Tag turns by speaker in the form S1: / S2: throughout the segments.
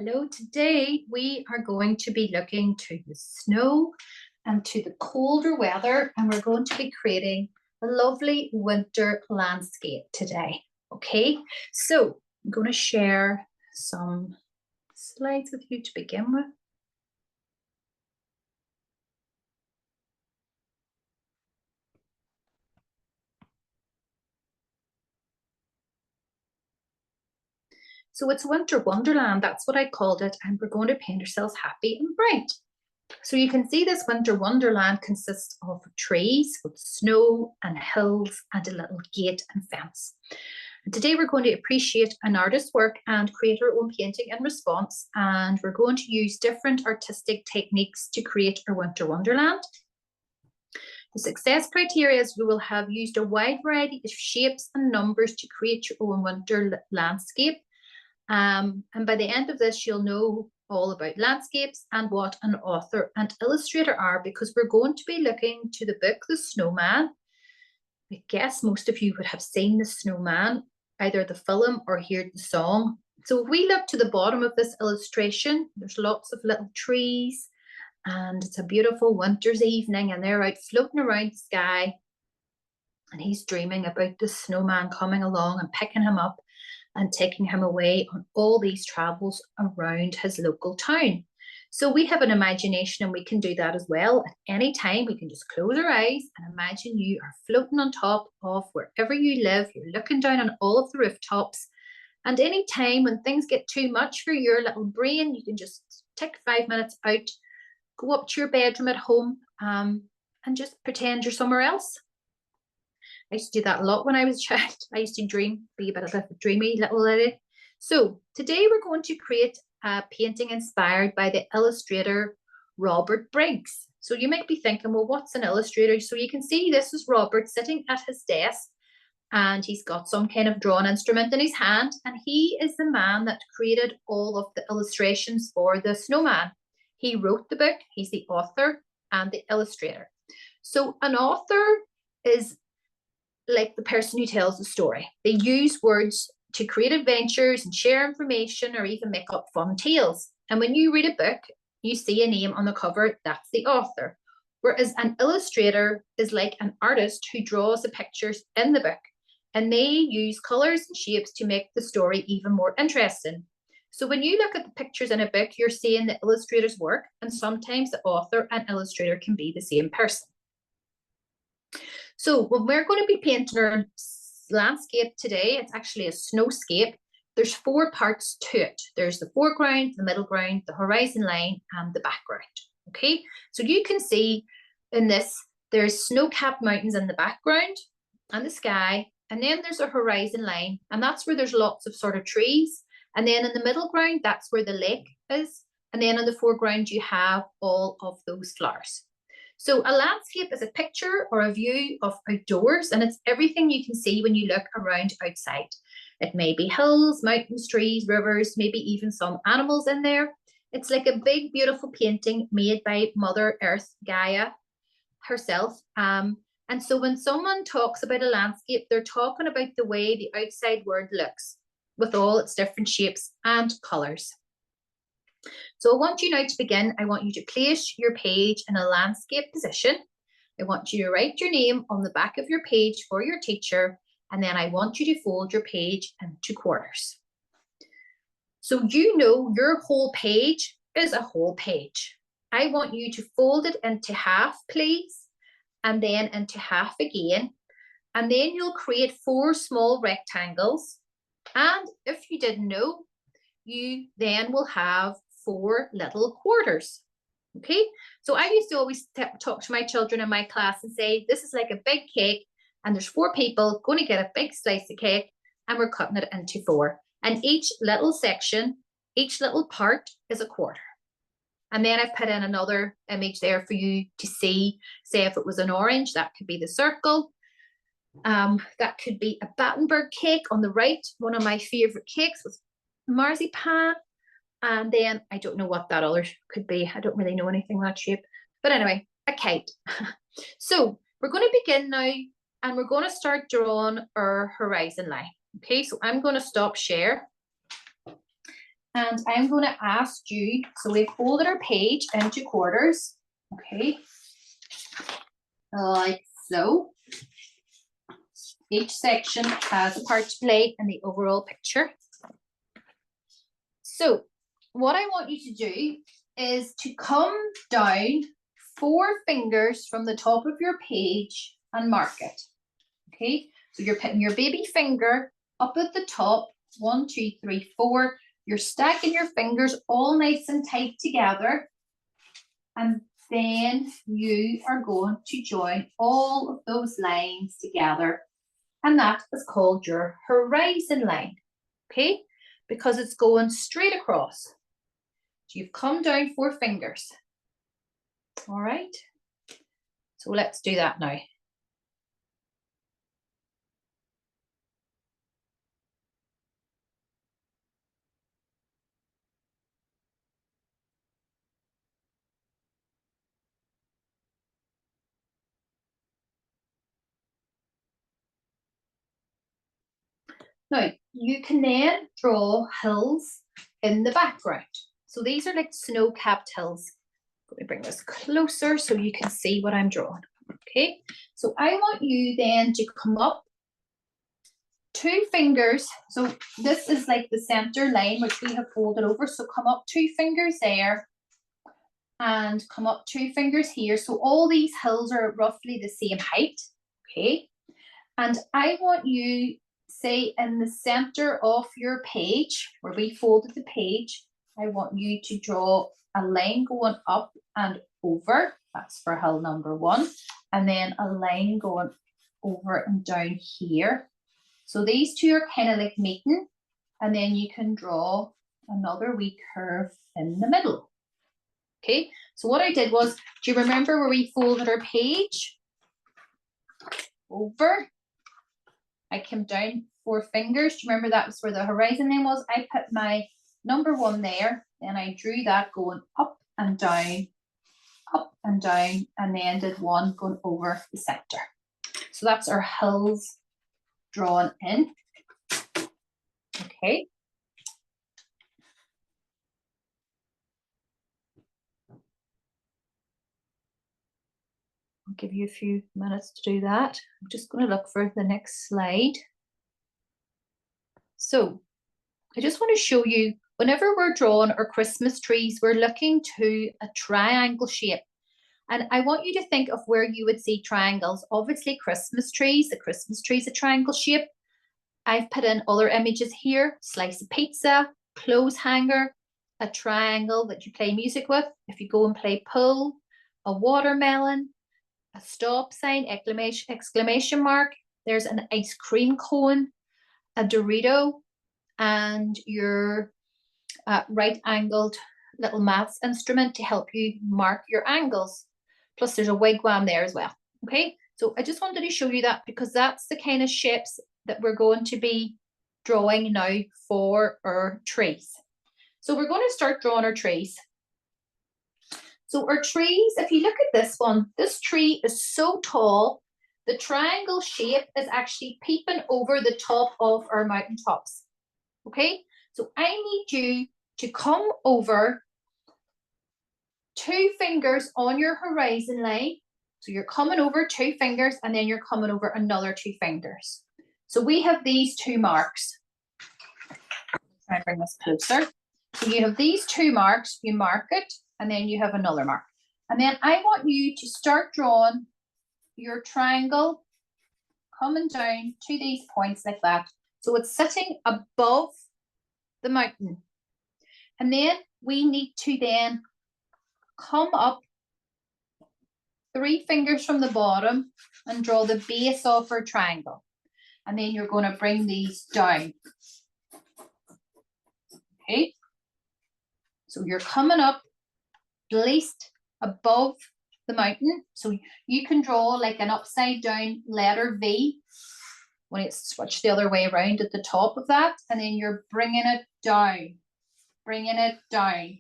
S1: Hello, today we are going to be looking to the snow and to the colder weather, and we're going to be creating a lovely winter landscape today. Okay, so I'm going to share some slides with you to begin with. So it's Winter Wonderland, that's what I called it, and we're going to paint ourselves happy and bright. So you can see this Winter Wonderland consists of trees with snow and hills and a little gate and fence. And today we're going to appreciate an artist's work and create our own painting in response, and we're going to use different artistic techniques to create our Winter Wonderland. The success criteria is you will have used a wide variety of shapes and numbers to create your own winter landscape. And by the end of this, you'll know all about landscapes and what an author and illustrator are, because we're going to be looking to the book, The Snowman. I guess most of you would have seen The Snowman, either the film or heard the song. So if we look to the bottom of this illustration, there's lots of little trees, and it's a beautiful winter's evening, and they're out floating around the sky, and he's dreaming about the snowman coming along and picking him up and taking him away on all these travels around his local town. So we have an imagination, and we can do that as well. At any time, we can just close our eyes and imagine you are floating on top of wherever you live. You're looking down on all of the rooftops. And any time when things get too much for your little brain, you can just take 5 minutes out, go up to your bedroom at home, and just pretend you're somewhere else. I used to do that a lot when I was a child. I used to dream, be a bit of a dreamy little lady. So today we're going to create a painting inspired by the illustrator Robert Briggs. So you might be thinking, well, what's an illustrator? So you can see this is Robert sitting at his desk, and he's got some kind of drawing instrument in his hand, and he is the man that created all of the illustrations for the snowman. He wrote the book, he's the author and the illustrator. So an author is like the person who tells the story. They use words to create adventures and share information, or even make up fun tales. And when you read a book, you see a name on the cover, that's the author. Whereas an illustrator is like an artist who draws the pictures in the book, and they use colors and shapes to make the story even more interesting. So when you look at the pictures in a book, you're seeing the illustrator's work, and sometimes the author and illustrator can be the same person. So when we're going to be painting our landscape today, it's actually a snowscape. There's 4 parts to it. There's the foreground, the middle ground, the horizon line, and the background. Okay, so you can see in this, there's snow-capped mountains in the background and the sky, and then there's a horizon line, and that's where there's lots of sort of trees. And then in the middle ground, that's where the lake is. And then in the foreground, you have all of those flowers. So a landscape is a picture or a view of outdoors, and it's everything you can see when you look around outside. It may be hills, mountains, trees, rivers, maybe even some animals in there. It's like a big, beautiful painting made by Mother Earth, Gaia herself. And so when someone talks about a landscape, they're talking about the way the outside world looks, with all its different shapes and colours. So I want you now to begin. I want you to place your page in a landscape position. I want you to write your name on the back of your page for your teacher, and then I want you to fold your page into quarters. So you know your whole page is a whole page. I want you to fold it into half, please, and then into half again, and then you'll create 4 small rectangles. And if you didn't know, you then will have 4 little quarters. Okay, so I used to always talk to my children in my class and say, this is like a big cake, and there's 4 people going to get a big slice of cake, and we're cutting it into 4. And each little section, each little part is a quarter. And then I've put in another image there for you to see. Say if it was an orange, that could be the circle. That could be a Battenberg cake on the right, one of my favorite cakes with marzipan. And then I don't know what that other could be. I don't really know anything that shape. But anyway, a kite. So we're going to begin now, and we're going to start drawing our horizon line. Okay, so I'm going to stop share. And I'm going to ask you, so we've folded our page into quarters, okay, like so. Each section has a part to play in the overall picture. So what I want you to do is to come down 4 fingers from the top of your page and mark it. Okay, so you're putting your baby finger up at the top, 1, 2, 3, 4. You're stacking your fingers all nice and tight together. And then you are going to join all of those lines together. And that is called your horizon line, okay? Because it's going straight across. So you've come down 4 fingers. All right, so let's do that now. Now, you can then draw hills in the background. So these are like snow-capped hills. Let me bring this closer so you can see what I'm drawing. Okay, so I want you then to come up 2 fingers. So this is like the center line, which we have folded over. So come up 2 fingers there and come up 2 fingers here. So all these hills are roughly the same height. Okay, and I want you, say in the center of your page, where we folded the page, I want you to draw a line going up and over. That's for hill number 1. And then a line going over and down here. So these 2 are kind of like meeting. And then you can draw another wee curve in the middle. Okay, so what I did was, do you remember where we folded our page? Over. I came down 4 fingers. Do you remember that was where the horizon line was? I put my number 1 there, then I drew that going up and down, and then did 1 going over the center. So that's our hills drawn in. Okay. I'll give you a few minutes to do that. I'm just going to look for the next slide. So I just want to show you, whenever we're drawing our Christmas trees, we're looking to a triangle shape. And I want you to think of where you would see triangles. Obviously, Christmas trees, the Christmas tree is a triangle shape. I've put in other images here: slice of pizza, clothes hanger, a triangle that you play music with if you go and play pool, a watermelon, a stop sign, exclamation mark. There's an ice cream cone, a Dorito, and your right angled little maths instrument to help you mark your angles. Plus there's a wigwam there as well. Okay, so I just wanted to show you that because that's the kind of shapes that we're going to be drawing now for our trees. So we're going to start drawing our trees. So our trees, if you look at this one, this tree is so tall, the triangle shape is actually peeping over the top of our mountaintops. Okay, so I need you to come over 2 fingers on your horizon line. So you're coming over 2 fingers and then you're coming over another 2 fingers. So we have these 2 marks. Try and bring this closer. So you have these 2 marks, you mark it, and then you have another mark. And then I want you to start drawing your triangle coming down to these points like that. So it's sitting above the mountain. And then we need to then come up 3 fingers from the bottom and draw the base of our triangle. And then you're going to bring these down. Okay. So you're coming up at least above the mountain. So you can draw like an upside down letter V when it's switched the other way around at the top of that. And then you're bringing it down, bringing it down.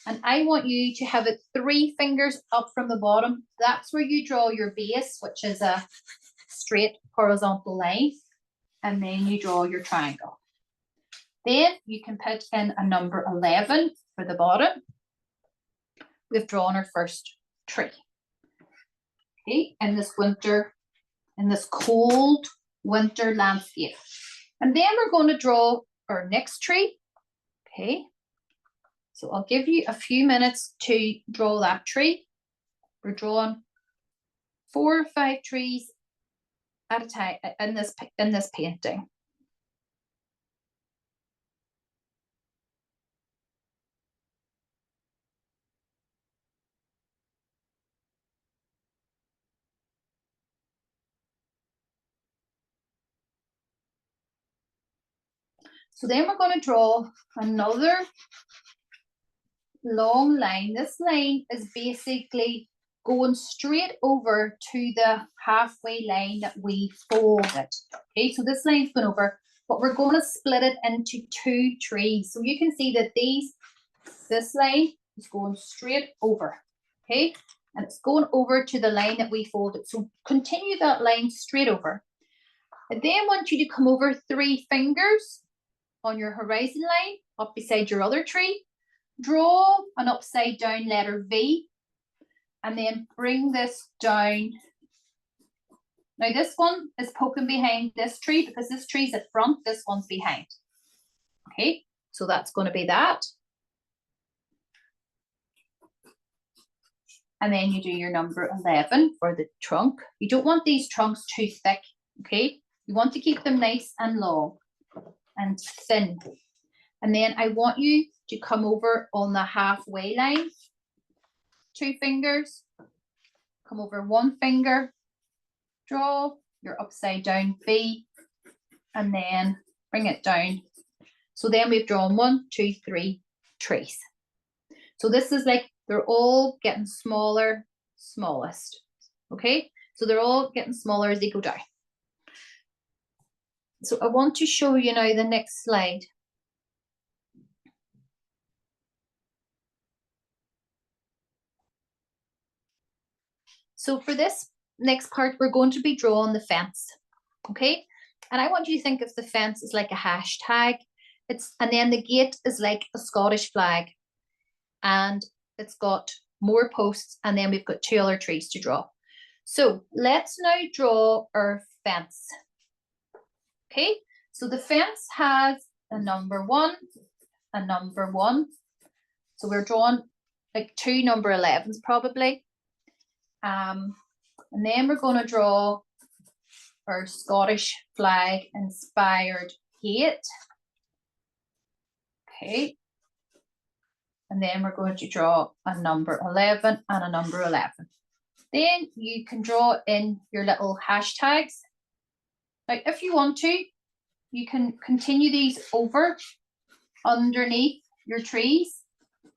S1: And I want you to have it 3 fingers up from the bottom. That's where you draw your base, which is a straight horizontal line. And then you draw your triangle. Then you can put in a number 11 for the bottom. We've drawn our first tree. Okay, in this winter, in this cold winter landscape. And then we're going to draw our next tree. Okay, so I'll give you a few minutes to draw that tree. We're drawing 4 or 5 trees at a time in this painting. So then we're going to draw another long line. This line is basically going straight over to the halfway line that we folded. Okay, so this line's going over, but we're going to split it into 2 trees. So you can see that this line is going straight over. Okay, and it's going over to the line that we folded. So continue that line straight over. I then want you to come over 3 fingers on your horizon line up beside your other tree. Draw an upside down letter V and then bring this down. Now this one is poking behind this tree because this tree's at front, this one's behind. Okay, so that's going to be that. And then you do your number 11 for the trunk. You don't want these trunks too thick, okay? You want to keep them nice and long and thin. And then I want you to come over on the halfway line, 2 fingers, come over 1 finger, draw your upside down V, and then bring it down. So then we've drawn 1, 2, 3 trees. So this is like, they're all getting smaller, smallest, okay? So they're all getting smaller as they go down. So I want to show you now the next slide. So for this next part, we're going to be drawing the fence, okay? And I want you to think of the fence as like a hashtag. And then the gate is like a Scottish flag. And it's got more posts, and then we've got 2 other trees to draw. So let's now draw our fence. Okay, so the fence has a number 1, a number 1. So we're drawing like 2 number 11s probably. And then we're going to draw our Scottish flag inspired gate. Okay. And then we're going to draw a number 11 and a number 11. Then you can draw in your little hashtags. Now, if you want to, you can continue these over underneath your trees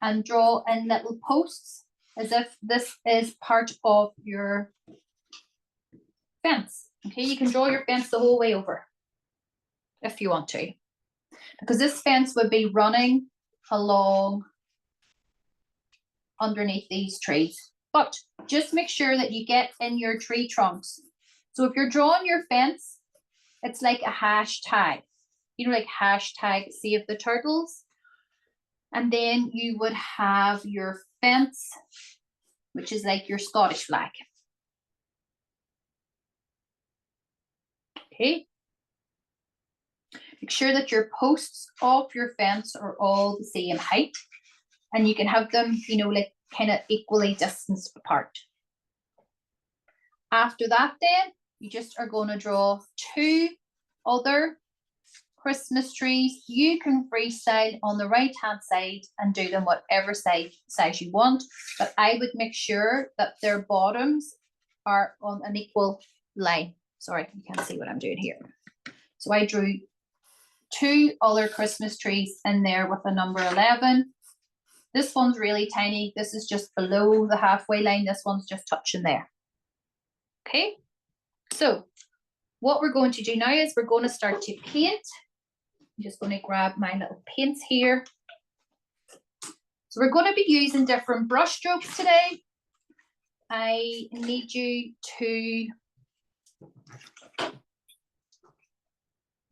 S1: and draw in little posts as if this is part of your fence. Okay, you can draw your fence the whole way over if you want to, because this fence would be running along underneath these trees. But just make sure that you get in your tree trunks. So if you're drawing your fence, it's like a hashtag, you know, like hashtag Save the Turtles. And then you would have your fence, which is like your Scottish flag. Okay. Make sure that your posts of your fence are all the same height. And you can have them, you know, like kind of equally distanced apart. After that, then you just are going to draw 2 other Christmas trees. You can freestyle on the right hand side and do them whatever size you want, but I would make sure that their bottoms are on an equal line. Sorry, you can't see what I'm doing here. So I drew 2 other Christmas trees in there with a number 11. This one's really tiny. This is just below the halfway line. This one's just touching there. Okay, so what we're going to do now is we're going to start to paint. I'm just going to grab my little paints here. So we're going to be using different brush strokes today. I need you to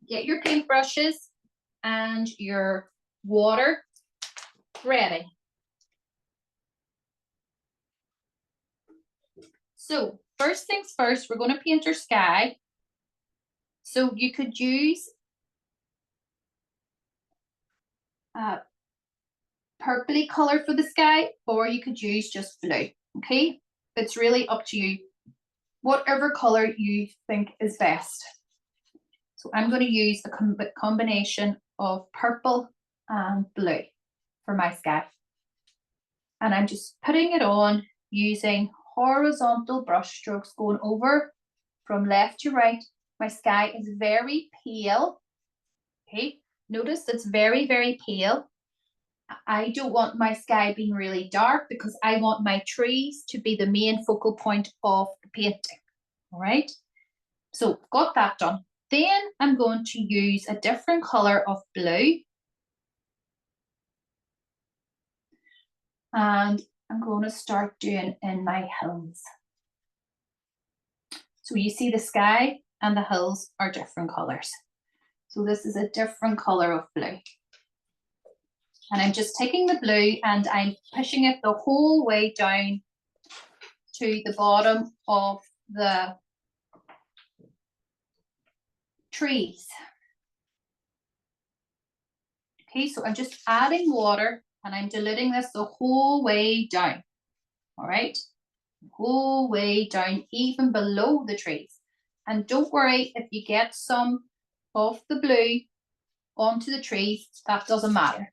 S1: get your paint brushes and your water ready. So first things first, we're going to paint our sky. So you could use purpley color for the sky, or you could use just blue. Okay, it's really up to you, whatever color you think is best. So I'm going to use a combination of purple and blue for my sky, and I'm just putting it on using horizontal brush strokes, going over from left to right. My sky is very pale. Okay, notice it's very, very pale. I don't want my sky being really dark because I want my trees to be the main focal point of the painting. All right, so got that done. Then I'm going to use a different color of blue. And I'm going to start doing in my hills. So you see the sky and the hills are different colors. So this is a different color of blue. And I'm just taking the blue and I'm pushing it the whole way down to the bottom of the trees. Okay, so I'm just adding water and I'm diluting this the whole way down. All right, the whole way down, even below the trees. And don't worry if you get some of the blue onto the trees, that doesn't matter.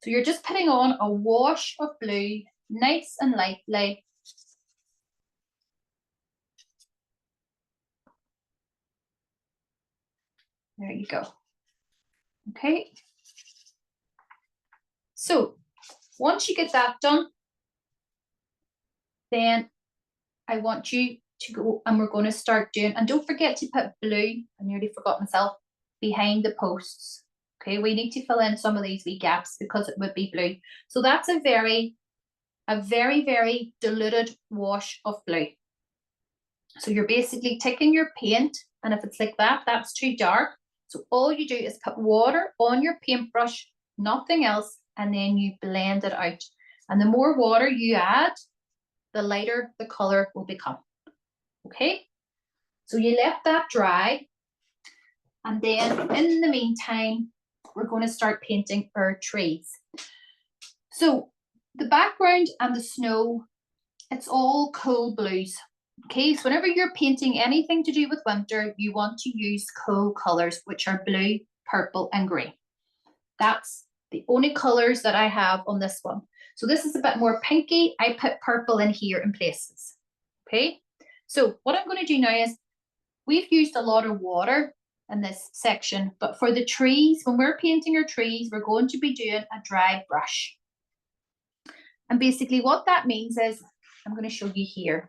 S1: So you're just putting on a wash of blue, nice and lightly. There you go. Okay. So once you get that done, then I want you to go and we're going to start doing, and don't forget to put blue, I nearly forgot myself, behind the posts. Okay, we need to fill in some of these wee gaps because it would be blue. So that's a very, very diluted wash of blue. So you're basically taking your paint, and if it's like that, that's too dark. So all you do is put water on your paintbrush, nothing else, and then you blend it out. And the more water you add, the lighter the color will become. Okay, so you let that dry, and then in the meantime, we're going to start painting our trees. So the background and the snow, it's all cool blues. Okay, so whenever you're painting anything to do with winter, you want to use cool colors, which are blue, purple, and green. That's the only colors that I have on this one. So this is a bit more pinky. I put purple in here in places. Okay, so what I'm going to do now is, we've used a lot of water in this section, but for the trees, when we're painting our trees, we're going to be doing a dry brush. And basically what that means is, I'm going to show you here,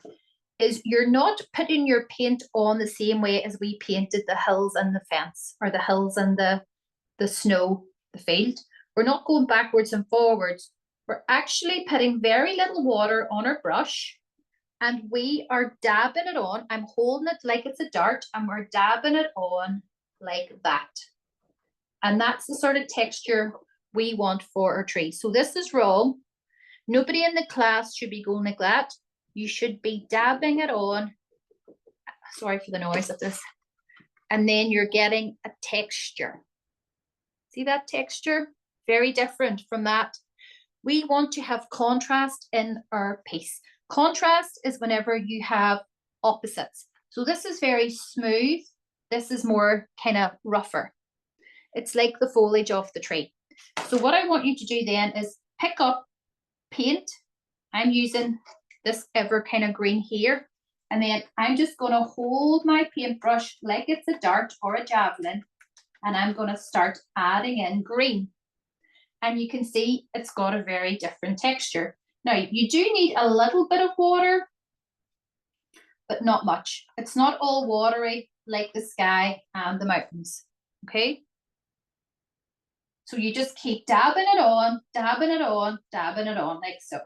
S1: is you're not putting your paint on the same way as we painted the hills and the fence, or the hills and the snow, the field. We're not going backwards and forwards. We're actually putting very little water on our brush, and we are dabbing it on. I'm holding it like it's a dart, and we're dabbing it on like that. And that's the sort of texture we want for our tree. So this is wrong. Nobody in the class should be going like that. You should be dabbing it on. Sorry for the noise of this. And then you're getting a texture. See that texture? Very different from that. We want to have contrast in our piece. Contrast is whenever you have opposites. So this is very smooth. This is more kind of rougher. It's like the foliage of the tree. So what I want you to do then is pick up paint. I'm using this ever kind of green here. And then I'm just going to hold my paintbrush like it's a dart or a javelin. And I'm going to start adding in green. And you can see it's got a very different texture. Now, you do need a little bit of water, but not much. It's not all watery like the sky and the mountains, okay? So you just keep dabbing it on, dabbing it on, dabbing it on, like so.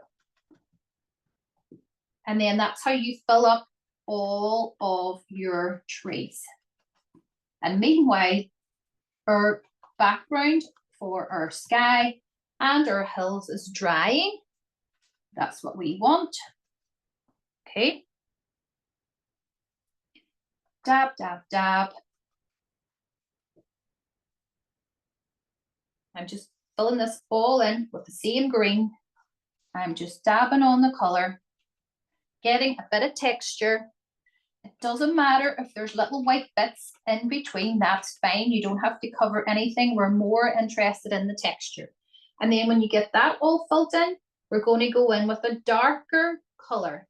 S1: And then that's how you fill up all of your trees. And meanwhile, our background for our sky and our hills is drying. That's what we want. Okay. Dab, dab, dab. I'm just filling this all in with the same green. I'm just dabbing on the color, getting a bit of texture. It doesn't matter if there's little white bits in between, that's fine. You don't have to cover anything. We're more interested in the texture. And then when you get that all filled in, we're going to go in with a darker color.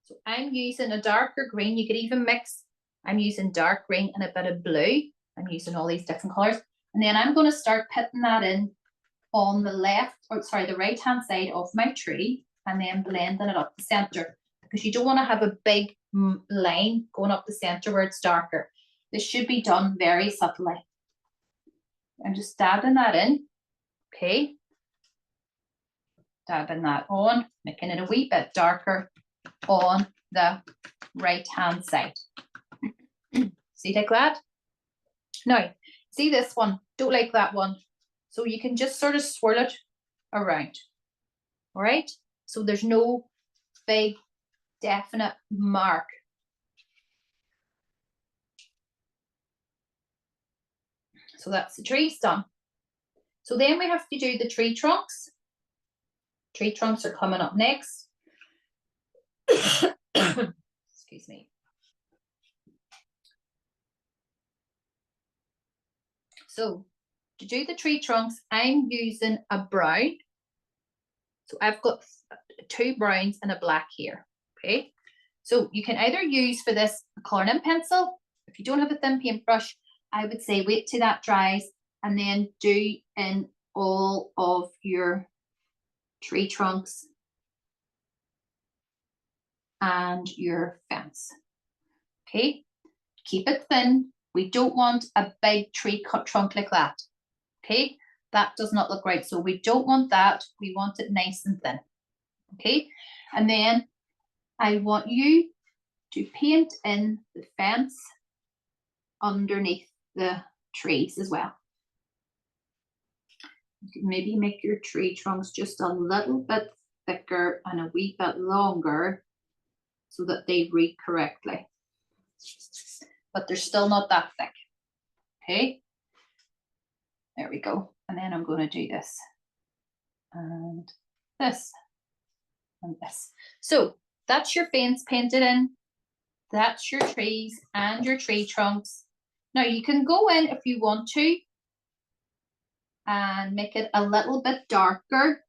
S1: So I'm using a darker green. You could even mix. I'm using dark green and a bit of blue. I'm using all these different colors. And then I'm going to start putting that in on the the right-hand side of my tree, and then blending it up the center, because you don't want to have a big line going up the center where it's darker. This should be done very subtly. I'm just dabbing that in. Okay. Dabbing that on, making it a wee bit darker on the right-hand side. See like that? Now, see this one? Don't like that one. So you can just sort of swirl it around. All right? So there's no big, definite mark. So that's the trees done. So then we have to do the tree trunks. Tree trunks are coming up next. Excuse me. So to do the tree trunks, I'm using a brown. So I've got 2 browns and a black here. Okay. So you can either use for this a coloring pencil. If you don't have a thin paintbrush, I would say wait till that dries and then do in all of your tree trunks and your fence. Okay. Keep it thin. We don't want a big tree cut trunk like that. Okay, that does not look right. So we don't want that. We want it nice and thin. Okay, and then I want you to paint in the fence underneath the trees as well. You can maybe make your tree trunks just a little bit thicker and a wee bit longer so that they read correctly. But they're still not that thick. Okay. There we go. And then I'm going to do this and this and this. So that's your fence painted in. That's your trees and your tree trunks. Now you can go in if you want to and make it a little bit darker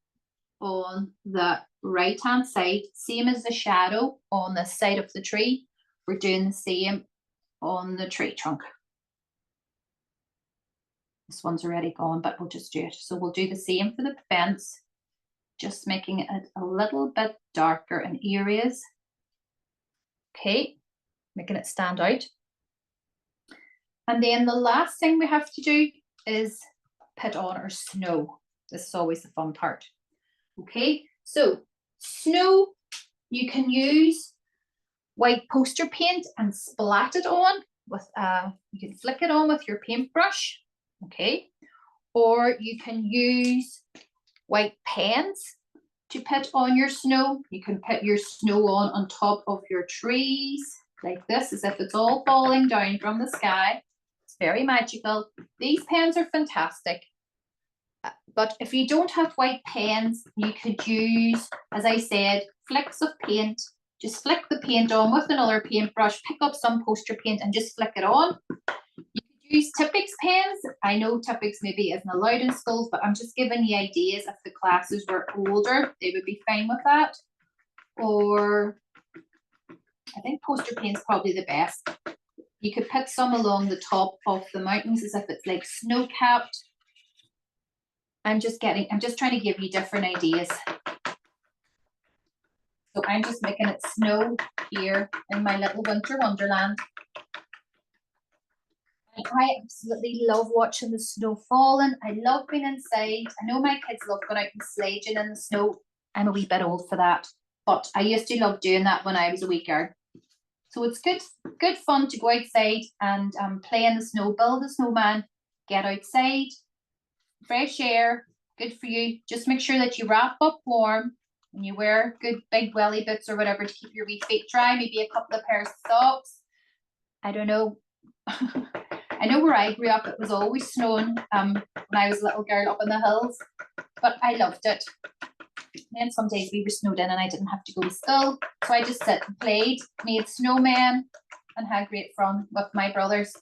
S1: on the right-hand side, same as the shadow on the side of the tree. We're doing the same on the tree trunk. This one's already gone, but we'll just do it. So we'll do the same for the fence, just making it a little bit darker in areas. Okay, making it stand out. And then the last thing we have to do is put on our snow. This is always the fun part. Okay, so snow, you can use white poster paint and splat it on with, you can flick it on with your paintbrush. Okay, or you can use white pens to put on your snow. You can put your snow on top of your trees like this, as if it's all falling down from the sky. It's very magical. These pens are fantastic. But if you don't have white pens, you could use, as I said, flicks of paint. Just flick the paint on with another paintbrush, pick up some poster paint and just flick it on. Use Tippix pens. I know Tippix maybe isn't allowed in schools, but I'm just giving you ideas. If the classes were older, they would be fine with that. Or I think poster paint's probably the best. You could put some along the top of the mountains as if it's like snow capped. I'm just trying to give you different ideas. So I'm just making it snow here in my little winter wonderland. I absolutely love watching the snow falling. I love being inside. I know my kids love going out and sledging in the snow. I'm a wee bit old for that, but I used to love doing that when I was a wee girl. So it's good fun to go outside and play in the snow, build a snowman, get outside, fresh air, good for you. Just make sure that you wrap up warm and you wear good big welly boots or whatever to keep your wee feet dry, maybe a couple of pairs of socks. I don't know. I know where I grew up, it was always snowing when I was a little girl up in the hills, but I loved it. And some days we were snowed in and I didn't have to go to school, so I just sit and played, made snowmen, and had great fun with my brothers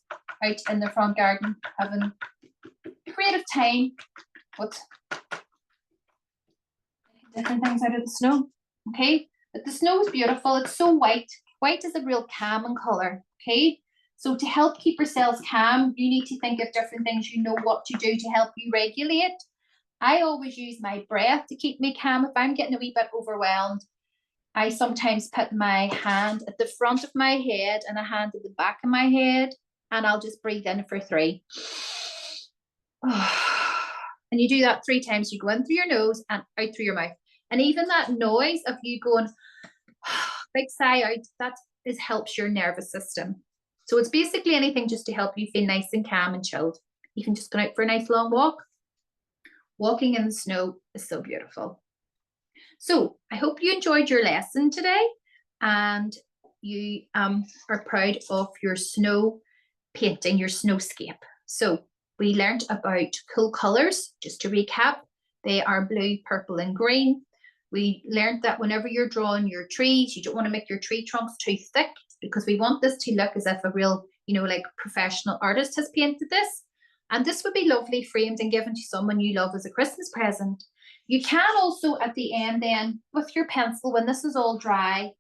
S1: out in the front garden having creative time with different things out of the snow. Okay, but the snow is beautiful. It's so white. White is a real calming color. Okay, so to help keep yourselves calm, you need to think of different things you know what to do to help you regulate. I always use my breath to keep me calm. If I'm getting a wee bit overwhelmed, I sometimes put my hand at the front of my head and a hand at the back of my head, and I'll just breathe in for 3. And you do that 3 times. You go in through your nose and out through your mouth. And even that noise of you going big sigh out, that helps your nervous system. So it's basically anything just to help you feel nice and calm and chilled. You can just go out for a nice long walk. Walking in the snow is so beautiful. So I hope you enjoyed your lesson today and you are proud of your snow painting, your snowscape. So we learned about cool colors. Just to recap, they are blue, purple, and green. We learned that whenever you're drawing your trees, you don't want to make your tree trunks too thick because we want this to look as if a real, like professional artist has painted this. And this would be lovely framed and given to someone you love as a Christmas present. You can also at the end then, with your pencil, when this is all dry,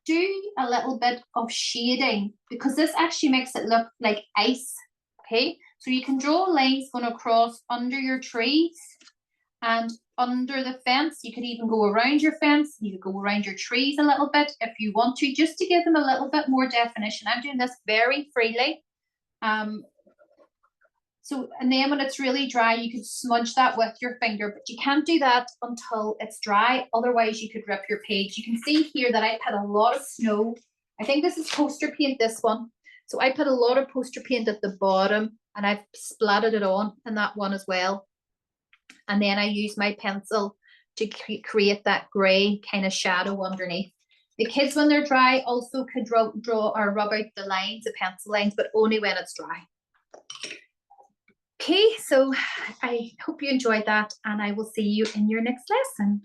S1: do a little bit of shading because this actually makes it look like ice, okay? So you can draw lines going across under your trees and under the fence. You could even go around your fence. You could go around your trees a little bit if you want to, just to give them a little bit more definition. I'm doing this very freely. And then when it's really dry, you could smudge that with your finger, but you can't do that until it's dry. Otherwise, you could rip your page. You can see here that I put a lot of snow. I think this is poster paint, this one. So I put a lot of poster paint at the bottom and I've splattered it on in that one as well. And then I use my pencil to create that grey kind of shadow underneath. The kids, when they're dry, also could draw or rub out the lines, the pencil lines, but only when it's dry. Okay, so I hope you enjoyed that and I will see you in your next lesson.